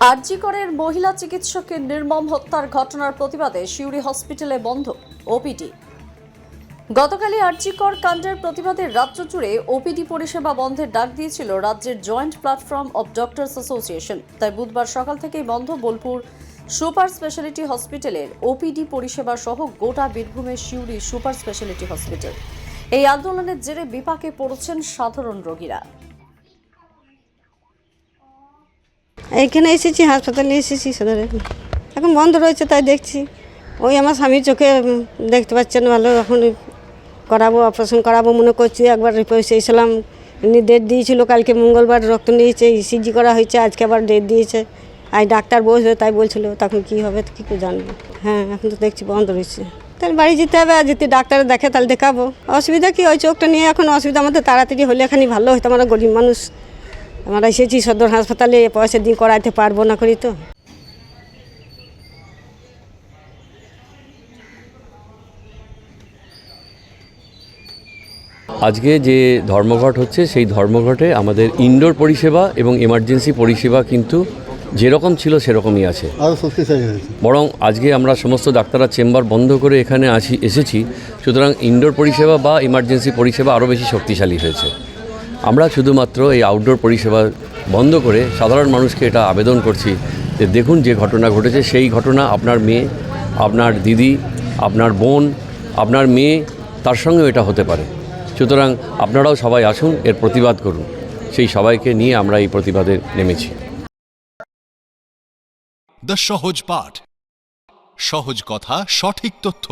আরজি করের মহিলা চিকিৎসকের নির্মম হত্যার ঘটনার প্রতিবাদে সিউড়ি হসপিটালে বন্ধ ওপিডি। গতকালই আরজি কর কাণ্ডের প্রতিবাদে রাজ্য জুড়ে ওপিডি পরিষেবা বন্ধের ডাক দিয়েছিল রাজ্যের joint platform of doctors association. তাই বুধবার সকাল থেকেই বন্ধ বোলপুর সুপার স্পেশালিটি হসপিটালের ওপিডি পরিষেবা সহ গোটা বীরভূমের সিউড়ি সুপার স্পেশালিটি হসপিটাল। এই আন্দোলনের জেরে বিপাকে পড়েছেন সাধারণ রোগীরা। এইখানে এসেছি, হাসপাতালে এসেছি সদরে, এখন বন্ধ রয়েছে তাই দেখছি। ওই আমার স্বামীর চোখে দেখতে পাচ্ছেন ভালো, এখন করাবো, অপারেশন করাবো মনে করছি। একবার রিপোর্ট এসেছিলাম, এমনি ডেট দিয়েছিল কালকে মঙ্গলবার, রক্ত নিয়েছে, ইসিজি করা হয়েছে, আজকে আবার ডেট দিয়েছে। আজ ডাক্তার বসবে তাই বলছিল, তখন কী হবে কী করে জানবো। হ্যাঁ, এখন তো দেখছি বন্ধ রয়েছে। তাহলে বাড়ি যেতে হবে, আর যদি ডাক্তার দেখে তাহলে দেখাবো। অসুবিধা কি, ওই চোখটা নিয়ে এখন অসুবিধা, আমাদের তাড়াতাড়ি হলে এখানে ভালো হতো। আমরা গরিব মানুষ, আমরা এসেছি সদর হাসপাতালে, পয়সা দিয়ে করাইতে পারবো না করি তো। আজকে যে ধর্মঘট হচ্ছে সেই ধর্মঘটে আমাদের ইনডোর পরিষেবা এবং এমার্জেন্সি পরিষেবা কিন্তু যেরকম ছিল সেরকমই আছে, বরং আজকে আমরা সমস্ত ডাক্তাররা চেম্বার বন্ধ করে এখানে এসেছি। সুতরাং ইনডোর পরিষেবা বা এমার্জেন্সি পরিষেবা আরও বেশি শক্তিশালী হয়েছে। আমরা শুধুমাত্র এই আউটডোর পরিষেবা বন্ধ করে সাধারণ মানুষকে এটা আবেদন করছি যে দেখুন, যে ঘটনা ঘটেছে সেই ঘটনা আপনার মেয়ে, আপনার দিদি, আপনার বোন, আপনার মেয়ে, তার সঙ্গেও এটা হতে পারে। সুতরাং আপনারাও সবাই আসুন, এর প্রতিবাদ করুন। সেই সবাইকে নিয়ে আমরা এই প্রতিবাদে নেমেছি। দ্য সহজ পাঠ, সহজ কথা, সঠিক তথ্য।